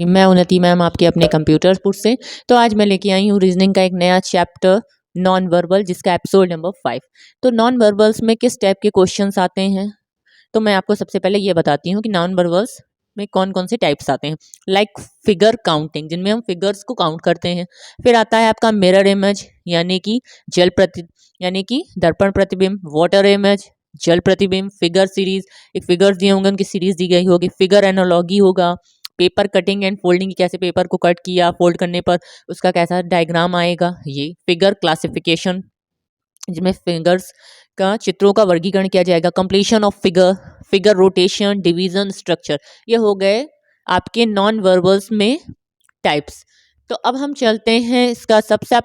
मैं उन्नति मैम आपके अपने कंप्यूटरपुर से। तो आज मैं लेके आई हूँ रीजनिंग का एक नया चैप्टर नॉन वर्बल, जिसका एपिसोड नंबर 5। तो नॉन वर्बल्स में किस टाइप के क्वेश्चंस आते हैं, तो मैं आपको सबसे पहले ये बताती हूँ कि नॉन वर्बल्स में कौन कौन से टाइप्स आते हैं। लाइक फिगर काउंटिंग, जिनमें हम फिगर्स को काउंट करते हैं। फिर आता है आपका मिरर इमेज, यानी कि यानी कि दर्पण प्रतिबिंब। वाटर इमेज, जल प्रतिबिंब। फिगर सीरीज, एक फिगर्स दिए होंगे, उनकी सीरीज दी गई होगी। फिगर एनोलॉगी होगा। पेपर कटिंग एंड फोल्डिंग, कैसे पेपर को कट किया, फोल्ड करने पर उसका कैसा डायग्राम आएगा। ये फिगर क्लासिफिकेशन, जिसमें फिगर्स का चित्रों का वर्गीकरण किया जाएगा। Completion of figure, figure rotation, division, structure, ये हो गए आपके नॉन वर्बल्स में टाइप्स। तो अब हम चलते हैं इसका सबसे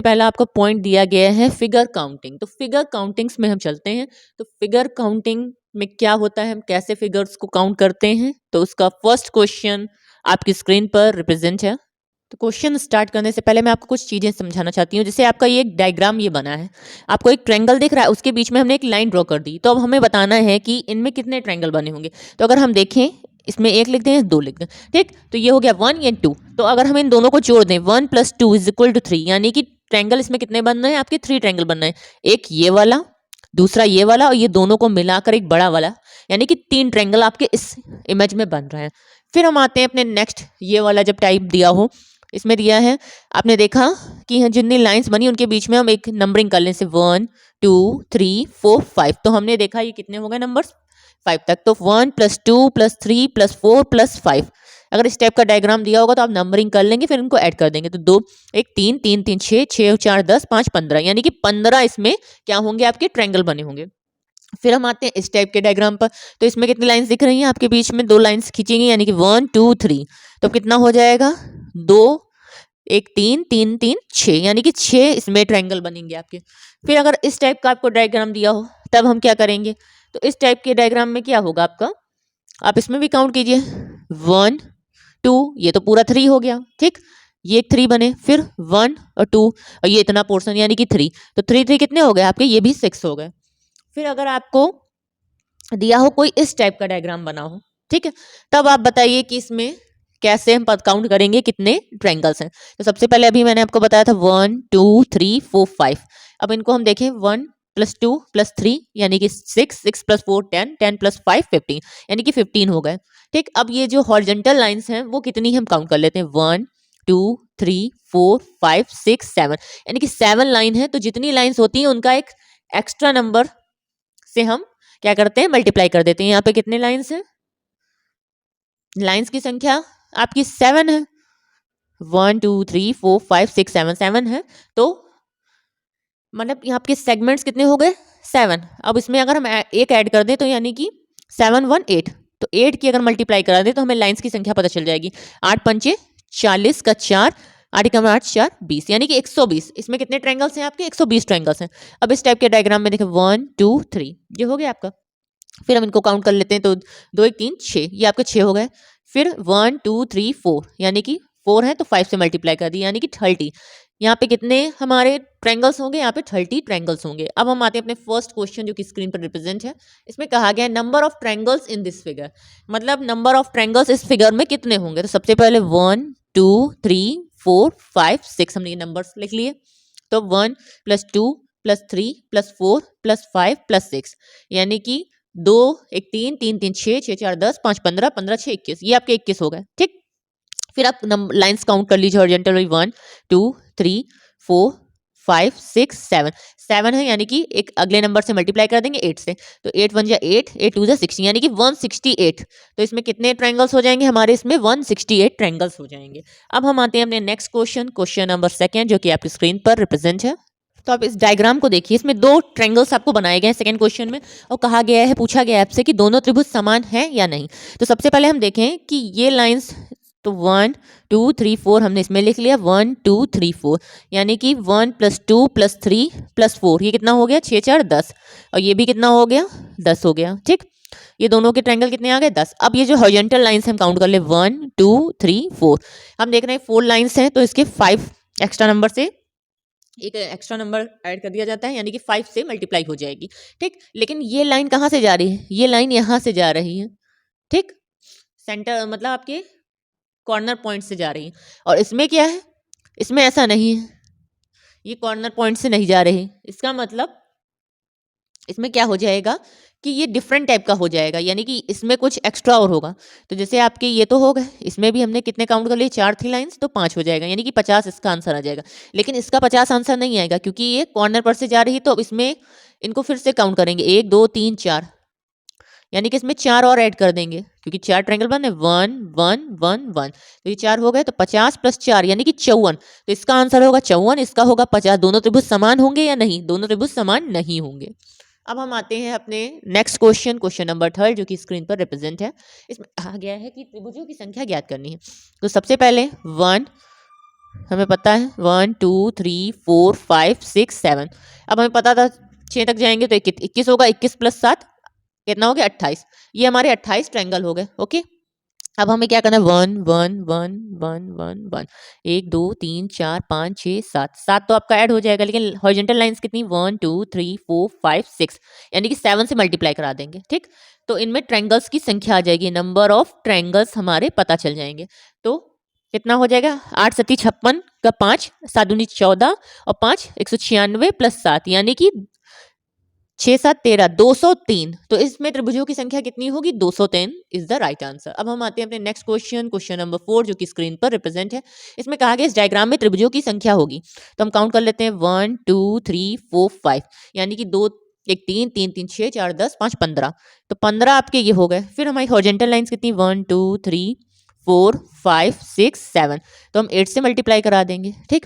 पहला आपको पॉइंट दिया गया है फिगर काउंटिंग। तो फिगर काउंटिंग्स में हम चलते हैं। तो फिगर काउंटिंग में क्या होता है, हम कैसे फिगर्स को काउंट करते हैं, तो उसका फर्स्ट क्वेश्चन आपकी स्क्रीन पर रिप्रेजेंट है। तो क्वेश्चन स्टार्ट करने से पहले मैं आपको कुछ चीज़ें समझाना चाहती हूँ। जैसे आपका ये एक डायग्राम ये बना है, आपको एक ट्रायंगल दिख रहा है, उसके बीच में हमने एक लाइन ड्रॉ कर दी। तो अब हमें बताना है कि इनमें कितने ट्रायंगल बने होंगे। तो अगर हम देखें, इसमें एक लिख दें, दो लिख दें, ठीक। तो ये हो गया 1 या 2। तो अगर हम इन दोनों को जोड़ दें, 1 + 2 = 3, यानी कि ट्रायंगल इसमें कितने बन रहे हैं, आपके 3 ट्रायंगल बन रहे हैं। एक ये वाला, दूसरा ये वाला, और ये दोनों को मिलाकर एक बड़ा वाला, यानी कि 3 ट्रायंगल आपके इस इमेज में बन रहे हैं। फिर हम आते हैं अपने नेक्स्ट, ये वाला जब टाइप दिया हो, इसमें दिया है, आपने देखा कि जितनी लाइंस बनी उनके बीच में हम एक नंबरिंग कर लें, से 1 2 3 4 5। तो हमने देखा ये कितने हो गए नंबर्स, 5 तक। तो 1 + 2 + 3 + 4 + 5। अगर इस टाइप का डायग्राम दिया होगा तो आप नंबरिंग कर लेंगे, फिर इनको ऐड कर देंगे। तो 2 1 3 3 3 6 6 4 10 5 15, यानी कि 15 इसमें क्या होंगे, आपके ट्रायंगल बने होंगे। फिर हम आते हैं इस टाइप के डायग्राम पर। तो इसमें कितनी लाइंस दिख रही हैं, आपके बीच में 2 लाइंस खींचेंगी, यानी कि 1 2 3। तो कितना हो जाएगा, 2 1 3 3 3 6, यानी कि 6 इसमें ट्रायंगल बनेंगे आपके। फिर अगर इस टाइप का आपको डायग्राम दिया हो, तब हम क्या करेंगे। तो इस टाइप के डायग्राम में क्या होगा आपका, आप इसमें भी काउंट कीजिए, 1 2, ये तो पूरा 3 हो गया, ठीक। ये एक 3 बने, फिर 1 और 2, और ये इतना पोर्शन यानी कि 3। तो 3 3 कितने हो गए आपके, ये भी 6 हो गए। फिर अगर आपको दिया हो कोई इस टाइप का डायग्राम बना हो, ठीक है, तब आप बताइए कि इसमें कैसे हम काउंट करेंगे कितने ट्रायंगल्स हैं। तो सबसे पहले अभी मैंने आपको बताया था 1 2 3 4 5। अब इनको हम देखें, 1 + 2 + 3, यानी कि 6 6 + 4 10 10 + 5 15, यानी कि 15 हो गए, ठीक। अब ये जो हॉरिजॉन्टल लाइंस हैं वो कितनी हम काउंट कर लेते हैं, 1 2 3 4 5 6 7, यानी कि 7 लाइन है। तो जितनी लाइंस होती हैं उनका एक एक्स्ट्रा नंबर से हम क्या करते हैं, मल्टीप्लाई कर देते हैं। यहाँ पे कितने लाइंस हैं, लाइंस की संख्या आपकी 7 है, 1 2 3 4 5 6 7, 7 है। तो मतलब यहाँ आपके सेगमेंट्स कितने हो गए, 7। अब इसमें अगर हम एक ऐड कर दें, तो यानी कि 7 1 8। तो 8 की अगर मल्टीप्लाई करा दें तो हमें लाइंस की संख्या पता चल जाएगी। 8 पंचे 40 का 4, 8 × 8 4 20, यानी कि 120। इसमें कितने ट्रायंगल्स हैं आपके, 120 ट्रायंगल्स हैं। अब इस टाइप के डायग्राम में देखें, 1 2 3, ये हो गया आपका। फिर हम इनको काउंट कर लेते हैं, तो 2 1 3 6, ये आपके 6 हो गए। फिर 1 2 3 4, यानी कि 4 है तो 5 से मल्टीप्लाई कर दी, यानी कि 30। यहाँ पे कितने हमारे ट्रायंगल्स होंगे, यहाँ पे 30 ट्रायंगल्स होंगे। अब हम आते हैं अपने फर्स्ट क्वेश्चन, जो कि स्क्रीन पर रिप्रेजेंट है। इसमें कहा गया है number of triangles in this figure, मतलब नंबर ऑफ ट्रायंगल्स इस फिगर में कितने होंगे। तो सबसे पहले 1 2 3 4 5 6, हमने ये नंबर्स लिख लिए। तो 1 + 2 + 3 + 4 + 5 + 6, यानी कि 2 1 3 3 3 6 6 4 10 5 15 15 6 21, ये आपके 21 हो गए, ठीक। फिर आप लाइंस काउंट कर लीजिए हॉरिजॉन्टल, 1 2 3 4 5 6 7, 7 है, यानी कि एक अगले नंबर से मल्टीप्लाई कर देंगे 8 से। तो 8 1 = 8, 8 2 = 16, यानी कि 168। तो इसमें कितने ट्रायंगल्स हो जाएंगे हमारे, इसमें 168 ट्रायंगल्स हो जाएंगे। अब हम आते हैं अपने नेक्स्ट क्वेश्चन, क्वेश्चन नंबर 2, जो कि आपकी स्क्रीन पर रिप्रेजेंट है। तो आप इस डायग्राम को देखिए, इसमें 2 ट्रायंगल्स आपको बनाए गए हैं सेकंड क्वेश्चन में, और कहा गया है, पूछा गया है आपसे कि दोनों त्रिभुज समान हैं या नहीं। तो सबसे पहले हम देखें कि ये लाइंस, तो 1 2 3 4 हमने इसमें लिख लिया, 1 2 3 4, यानी कि 1 + 2 + 3 + 4, ये कितना हो गया, 6 4 10, और ये भी कितना हो गया, 10 हो गया, ठीक। ये दोनों के ट्रायंगल कितने आ गए, 10। अब ये जो हॉरिजॉन्टल लाइंस हम काउंट कर ले, 1 2 3 4, हम देख रहे हैं 4 लाइंस हैं, तो इसके 5 एक्स्ट्रा नंबर से एक एक्स्ट्रा नंबर ऐड कर दिया जाता है, यानी कि 5 से मल्टीप्लाई हो जाएगी, ठीक। लेकिन ये लाइन कहाँ से जा रही है, ये लाइन यहाँ से जा रही है, ठीक। सेंटर मतलब आपके कॉर्नर पॉइंट से जा रही है, और इसमें क्या है, इसमें ऐसा नहीं है, ये कॉर्नर पॉइंट से नहीं जा रही। इसका मतलब इसमें क्या हो जाएगा कि ये डिफरेंट टाइप का हो जाएगा, यानी कि इसमें कुछ एक्स्ट्रा और होगा। तो जैसे आपके ये तो हो गए, इसमें भी हमने कितने काउंट कर लिए, 4 थी लाइंस, तो 5 हो जाएगा, यानी कि 50 इसका आंसर आ जाएगा। लेकिन इसका 50 आंसर नहीं आएगा, क्योंकि ये कॉर्नर पर से जा रही है, तो अब इसमें इनको फिर से काउंट करेंगे, 1 2 3 4, यानी कि इसमें 4 और ऐड कर देंगे, क्योंकि 4 ट्रायंगल बने, 1 1 1 1, तो ये 4 हो गए, तो 50 + 4 यानी कि 54। तो इसका आंसर होगा 54, इसका होगा 50। दोनों त्रिभुज समान होंगे या नहीं, दोनों त्रिभुज समान नहीं होंगे। अब हम आते हैं अपने नेक्स्ट क्वेश्चन, क्वेश्चन नंबर 3, जो कि स्क्रीन पर रिप्रेजेंट है। इसमें कहा गया है कि त्रिभुजों की संख्या ज्ञात करनी है। तो सबसे पहले 1 हमें पता है, 1 2 3 4 5 6 7। अब हमें पता था 6 तक जाएंगे तो 21 होगा, 21 + 7 कितना हो गया, 28। ये हमारे 28 ट्रायंगल हो गए। ओके, अब हमें क्या करना है, 1 1 1 1 1 1, 1 2 3 4 5 6 7, 7 तो आपका ऐड हो जाएगा, लेकिन हॉरिजॉन्टल लाइंस कितनी, 1 2 3 4 5 6, यानी कि 7 से मल्टीप्लाई करा देंगे। ठीक, तो इनमें ट्रायंगल्स की संख्या आ जाएगी, नंबर ऑफ ट्रायंगल्स हमारे पता चल जाएंगे। तो कितना हो जाएगा, 8 7 56 का 5, 7 दूनी 14 और 5 196 + 7, यानी कि 6 7 13, 203। तो इसमें त्रिभुजों की संख्या कितनी होगी, 203 इज द राइट आंसर। अब हम आते हैं अपने नेक्स्ट क्वेश्चन, क्वेश्चन नंबर 4, जो कि स्क्रीन पर रिप्रेजेंट है। इसमें कहा गया इस डायग्राम में त्रिभुजों की संख्या होगी, तो हम काउंट कर लेते हैं, 1 2 3 4 5, यानी कि 2 1 3 3 3 6 4 10 5 15, तो 15 आपके ये हो गए। फिर हमारी हॉरिजॉन्टल लाइंस कितनी, 1 2 3 4 5 6 7, तो हम 8 से मल्टीप्लाई करा देंगे। ठीक,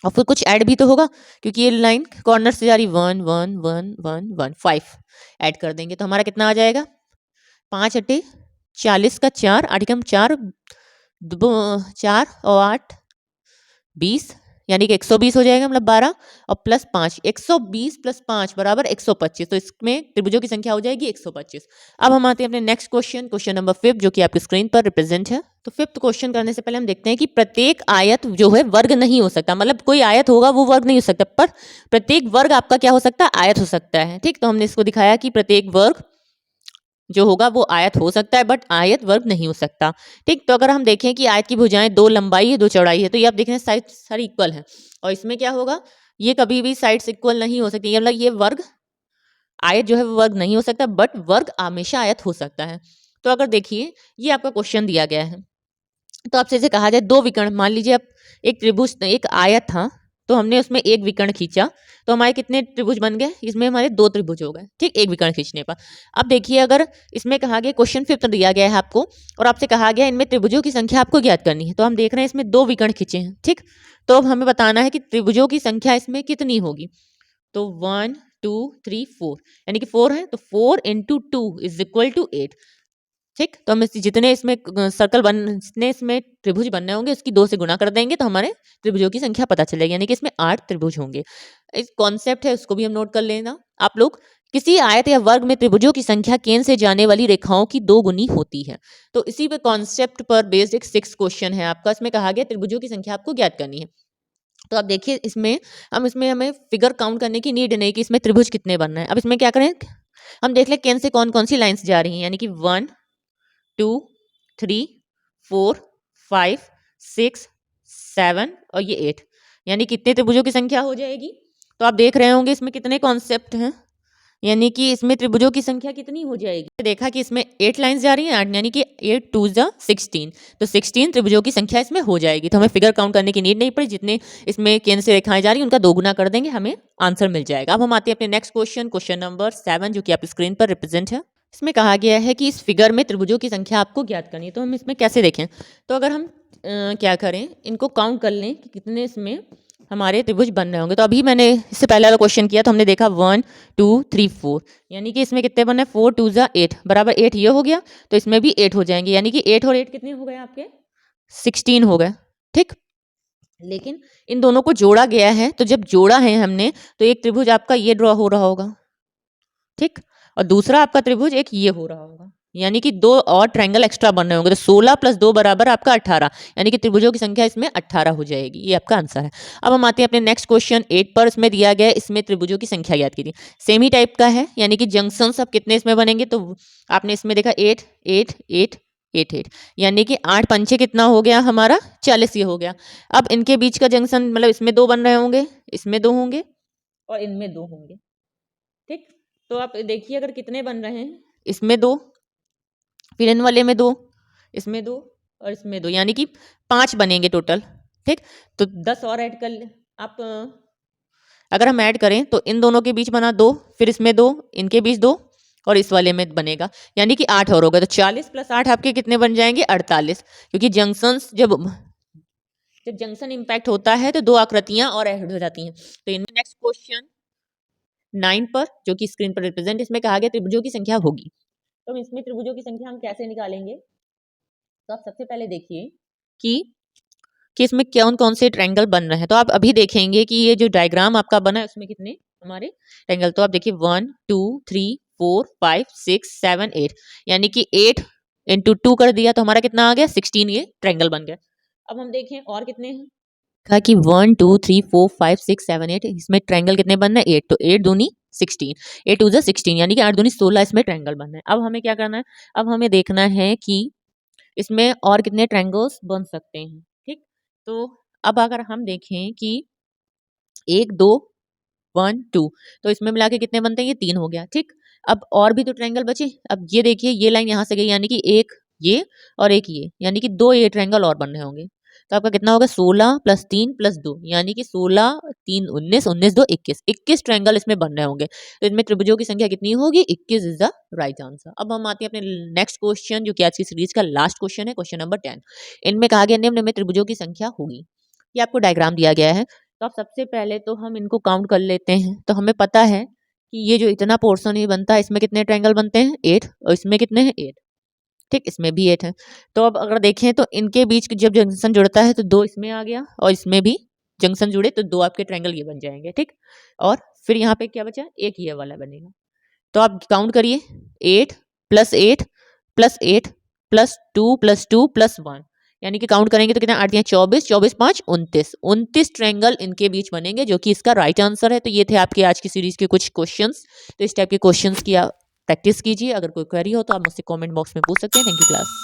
और फिर कुछ ऐड भी तो होगा, क्योंकि ये लाइन कॉर्नर से जा रही, 1 1 1 1 1 5 ऐड कर देंगे, तो हमारा कितना आ जाएगा, 5 8 40 का 4, 8 कम 4 4 और 8 20, यानी कि 120 हो जाएगा, मतलब 12 और प्लस 5, 120 + 5 = 125। तो इसमें त्रिभुजों की संख्या हो जाएगी 125। अब हम आते हैं अपने नेक्स्ट क्वेश्चन, क्वेश्चन नंबर 5, जो कि आपकी स्क्रीन पर रिप्रेजेंट है। तो 5th क्वेश्चन करने से पहले हम देखते हैं कि प्रत्येक आयत जो है वर्ग नहीं हो सकता, मतलब कोई आयत होगा वो वर्ग नहीं हो सकता, पर प्रत्येक वर्ग आपका क्या हो सकता है, आयत हो सकता है। ठीक, तो हमने इसको दिखाया कि प्रत्येक वर्ग जो होगा वो आयत हो सकता है, बट आयत वर्ग नहीं हो सकता। ठीक, तो अगर हम देखें कि आयत की भुजाएं 2 लंबाई है 2 चौड़ाई है, तो ये आप देख रहे हैं साइड सारी इक्वल है, और इसमें क्या होगा, ये कभी भी साइड्स इक्वल नहीं हो सकती, मतलब ये वर्ग आयत जो है वो वर्ग नहीं हो सकता, बट वर्ग हमेशा आयत हो सकता है। तो अगर देखिए ये आपका क्वेश्चन दिया गया है, तो आपसे इसे कहा जाए 2 विकर्ण, मान लीजिए आप एक त्रिभुज, एक आयत था, तो हमने उसमें एक विकर्ण खींचा, तो हमारे कितने त्रिभुज बन गए, इसमें हमारे 2 त्रिभुज हो गए। ठीक, एक विकर्ण खींचने पर। अब देखिए अगर इसमें कहा गया, क्वेश्चन 5 दिया गया है आपको, और आपसे कहा गया इनमें त्रिभुजों की संख्या आपको ज्ञात करनी है, तो हम देख रहे हैं इसमें 2 विकर्ण खींचे हैं। ठीक, तो अब हमें बताना है कि त्रिभुजों की संख्या इसमें कितनी होगी। तो 1 2 3 4, यानी कि 4 है, तो 4 × 2 = 8। ठीक, तो हम जितने इसमें सर्कल जितने इसमें त्रिभुज बनने होंगे उसकी 2 से गुणा कर देंगे, तो हमारे त्रिभुजों की संख्या पता चलेगी, यानी कि इसमें 8 त्रिभुज होंगे। इस कॉन्सेप्ट है उसको भी हम नोट कर लेना आप लोग। किसी आयत या वर्ग में त्रिभुजों की संख्या केंद्र से जाने वाली रेखाओं की 2 गुनी होती है। तो इसी पे कॉन्सेप्ट पर बेस्ड एक 6th क्वेश्चन है आपका, इसमें कहा गया त्रिभुजों की संख्या आपको ज्ञात करनी है। तो आप देखिए इसमें हमें फिगर काउंट करने की नीड नहीं कि इसमें त्रिभुज कितने बनना है। अब इसमें क्या करें, हम देख लें केंद्र से कौन कौन सी लाइन्स जा रही हैं, यानी कि 1 2 3 4 5 6 7 और ये 8, यानी कितने त्रिभुजों की संख्या हो जाएगी। तो आप देख रहे होंगे इसमें कितने कॉन्सेप्ट हैं, यानी कि इसमें त्रिभुजों की संख्या कितनी हो जाएगी। देखा कि इसमें 8 लाइंस जा रही हैं, यानी कि 8 2 16, तो 16 त्रिभुजों की संख्या इसमें हो जाएगी। तो हमें फिगर काउंट करने की नीड नहीं पड़ी, जितने इसमें केंद्र से रेखाएं जा रही हैं उनका 2 गुना कर देंगे, हमें आंसर मिल जाएगा। अब हम आते हैं अपने नेक्स्ट क्वेश्चन, क्वेश्चन नंबर 7, जो कि आप स्क्रीन पर रिप्रेजेंट है। इसमें कहा गया है कि इस फिगर में त्रिभुजों की संख्या आपको ज्ञात करनी है। तो हम इसमें कैसे देखें, तो अगर हम क्या करें, इनको काउंट कर लें कि कितने इसमें हमारे त्रिभुज बन रहे होंगे। तो अभी मैंने इससे पहले वाला क्वेश्चन किया तो हमने देखा 1 2 3 4, यानी कि इसमें कितने बन रहे हैं, 4 2 8 = 8 ये हो गया, तो इसमें भी 8 हो जाएंगे, यानी कि 8 और 8 कितने हो गए आपके, 16 हो गए। ठीक, लेकिन इन दोनों को जोड़ा गया है, तो जब जोड़ा है हमने तो एक त्रिभुज आपका ये ड्रॉ हो रहा होगा। ठीक, और दूसरा आपका त्रिभुज एक ये हो रहा होगा, यानी कि 2 और ट्रायंगल एक्स्ट्रा बन रहे होंगे, तो 16 + 2 = आपका 18, यानी कि त्रिभुजों की संख्या इसमें 18 हो जाएगी। ये आपका आंसर है। अब हम आते हैं अपने नेक्स्ट क्वेश्चन 8 पर। इसमें दिया गया है इसमें त्रिभुजों की संख्या ज्ञात कीजिए। सेम ही टाइप का है, यानी कि जंक्शन सब कितने इसमें बनेंगे, तो आपने इसमें देखा 8 8 8 8 यानी कि 8 पंचे कितना हो गया हमारा 40 ये हो गया। अब इनके बीच का जंक्शन मतलब इसमें 2 बन रहे होंगे, इसमें 2 होंगे और इनमें 2 होंगे। ठीक, तो आप देखिए अगर कितने बन रहे हैं, इसमें 2, फिर इन वाले में 2, इसमें 2 और इसमें 2, यानी कि 5 बनेंगे टोटल। ठीक, तो 10 और ऐड कर ले आप। अगर हम ऐड करें तो इन दोनों के बीच बना 2, फिर इसमें 2, इनके बीच 2 और इस वाले में बनेगा, यानी कि 8 और होगा। तो 40 + 8 आपके कितने बन जाएंगे 48, क्योंकि जंक्शंस जब जंक्शन इम्पैक्ट होता है तो 2 आकृतियां और ऐड हो जाती हैं। तो इन नेक्स्ट क्वेश्चन 9 पर जो कि स्क्रीन पर रिप्रेजेंट, इसमें कहा गया त्रिभुजों की संख्या होगी। तो इसमें त्रिभुजों की संख्या हम कैसे निकालेंगे? तो आप सबसे पहले देखिए कि इसमें कौन कौन से ट्रायंगल बन रहे हैं। तो आप अभी देखेंगे कि ये जो डायग्राम आपका बना है उसमें कितने हमारे ट्रायंगल, तो आप देखिए 1 2 3 4 5 6 7 8, यानी कि 8 × 2 कर दिया तो हमारा कितना आ गया 16, ये ट्रायंगल बन गया। अब हम देखें और कितने हैं, कहा कि 1 2 3 4 5 6 7 8, इसमें ट्रायंगल कितने बनना है 8, तो 8 दूनी 16, 8 2 16, यानी कि 8 दूनी 16 इसमें ट्रायंगल बनना है। अब हमें क्या करना है, अब हमें देखना है कि इसमें और कितने ट्रायंगल्स बन सकते हैं। ठीक, तो अब अगर हम देखें कि 1 2 1 2, तो इसमें मिला के कितने बनते हैं, ये 3 हो गया। ठीक, अब और भी तो ट्रायंगल बचे। अब ये देखिए ये लाइन यहाँ से गई, यानी कि एक ये और एक ये, यानी कि 2 ये ट्रायंगल और बन रहे होंगे। तो आपका कितना होगा 16 + 3 + 2, यानी कि 16 3 19, 19 2 21, 21 ट्रायंगल इसमें बन रहे होंगे। तो इसमें त्रिभुजों की संख्या कितनी होगी 21 इज द राइट आंसर। अब हम आते हैं अपने नेक्स्ट क्वेश्चन, जो कि आज की सीरीज का लास्ट क्वेश्चन है, क्वेश्चन नंबर 10। इनमें कहा गया निम्न में त्रिभुजों की संख्या होगी। ये आपको डायग्राम दिया गया है, तो आप सबसे पहले तो हम इनको काउंट कर लेते हैं। तो हमें पता है कि ये जो इतना पोर्शन ही बनता है, इसमें कितने ट्रायंगल बनते हैं 8, और इसमें कितने हैं 8। ठीक, इसमें भी 8 है। तो अब अगर देखें तो इनके बीच जब जंक्शन जुड़ता है तो 2 इसमें आ गया, और इसमें भी जंक्शन जुड़े तो 2 आपके ट्रायंगल ये बन जाएंगे। ठीक, और फिर यहाँ पे क्या बचा, एक ये वाला बनेगा। तो आप काउंट करिए 8 + 8 + 8 + 2 + 2 + 1, यानी कि काउंट करेंगे तो कितना 8 24, 24 5 29, 29 ट्रायंगल इनके बीच बनेंगे, जो कि इसका राइट आंसर है। तो ये थे आपके आज की सीरीज के कुछ क्वेश्चंस। तो इस टाइप के क्वेश्चंस की आप प्रैक्टिस कीजिए। अगर कोई क्वेरी हो तो आप मुझसे कमेंट बॉक्स में पूछ सकते हैं। Thank you class.